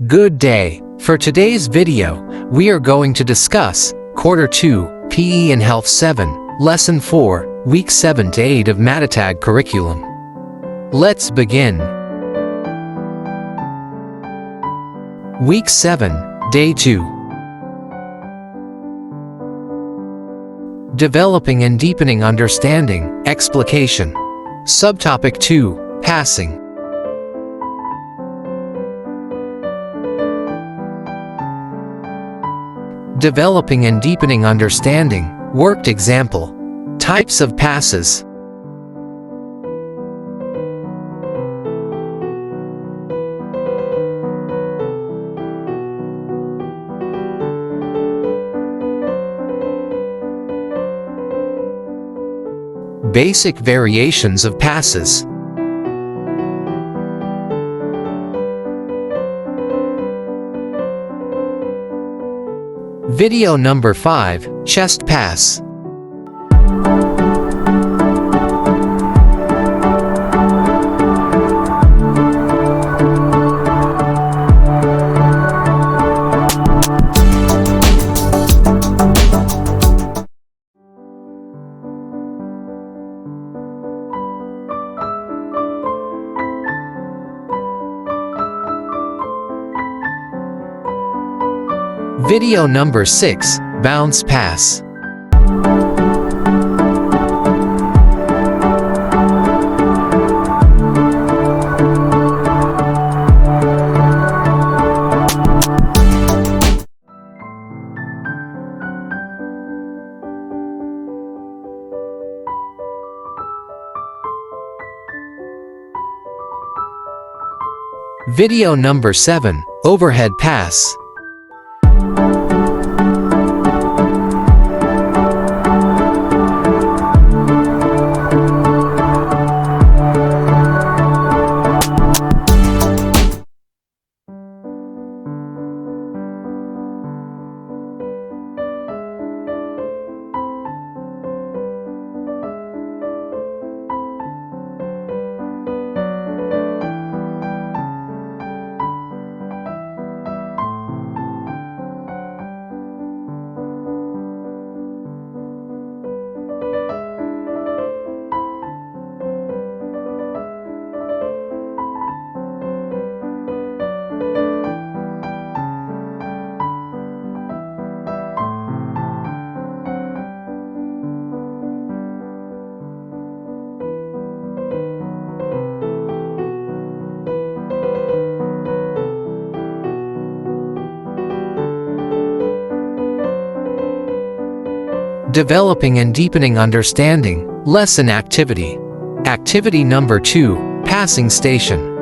Good day. For today's video, we are going to discuss Quarter 2, PE and Health 7, Lesson 4, Week 7 to 8 of Matatag curriculum. Let's begin. Week 7, Day 2. Developing and deepening understanding, explication. Subtopic 2, Passing. Developing and deepening understanding, worked example. Types of passes. Basic variations of passes. Video number 5, Chest Pass. Video number 6, Bounce Pass. Video number 7, Overhead Pass. Developing and deepening understanding, lesson activity. Activity number 2, Passing Station.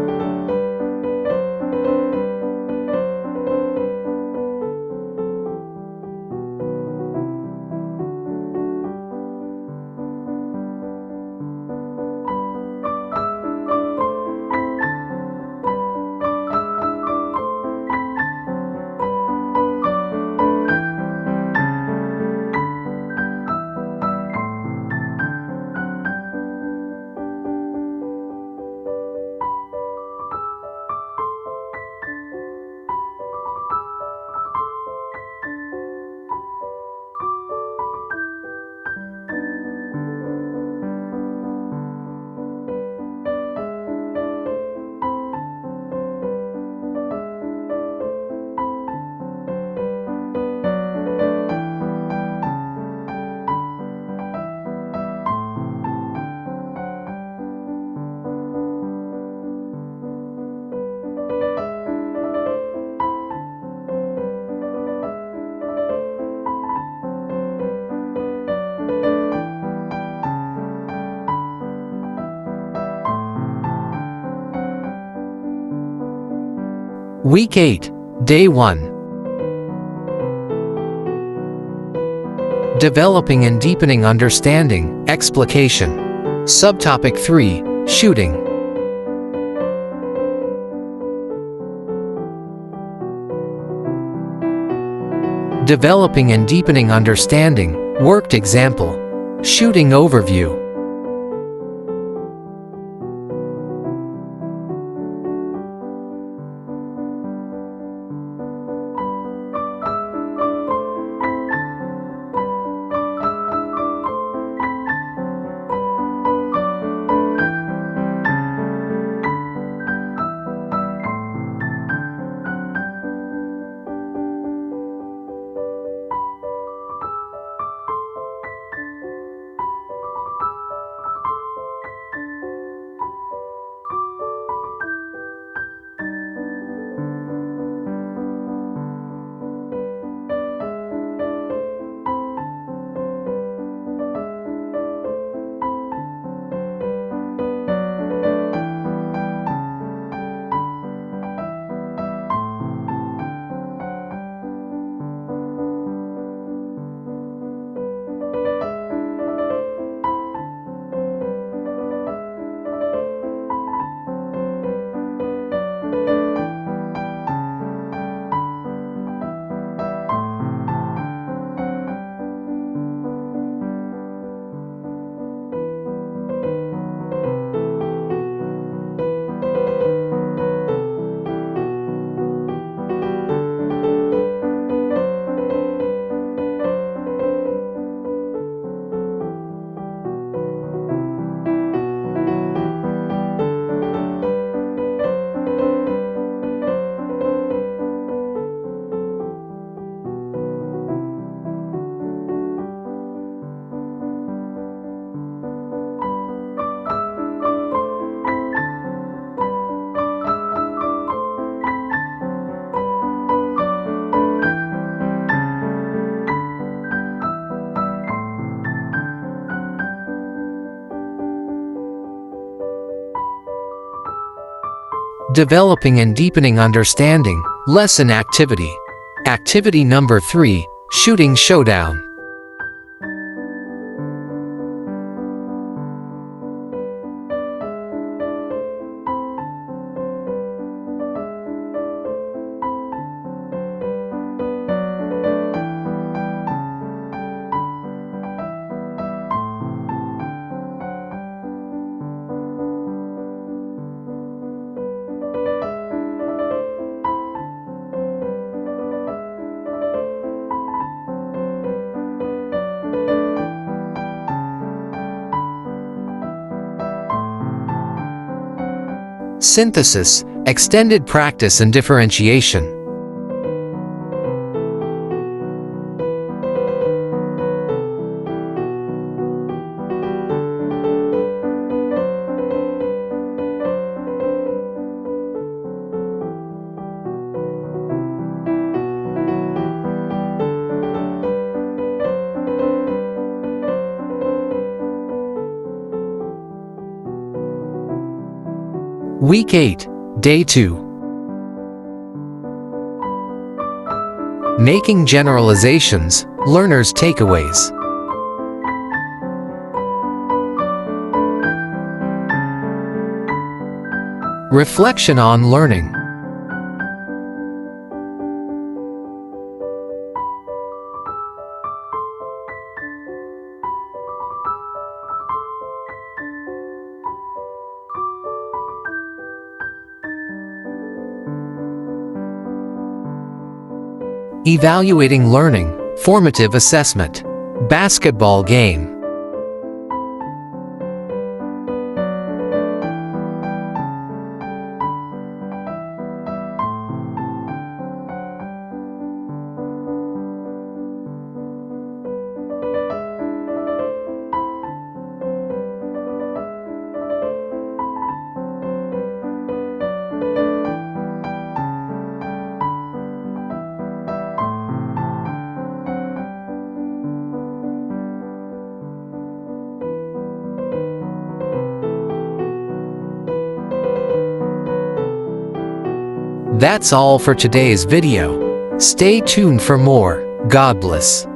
Week 8, Day 1. Developing and deepening understanding, explication. Subtopic 3, Shooting. Developing and deepening understanding, worked example. Shooting overview. Developing and deepening understanding. Lesson activity. Activity number 3, shooting showdown. Synthesis, extended practice and differentiation. Week 8, Day 2. Making generalizations, learners' takeaways. Reflection on learning. Evaluating learning, formative assessment. Basketball game. That's all for today's video. Stay tuned for more. God bless.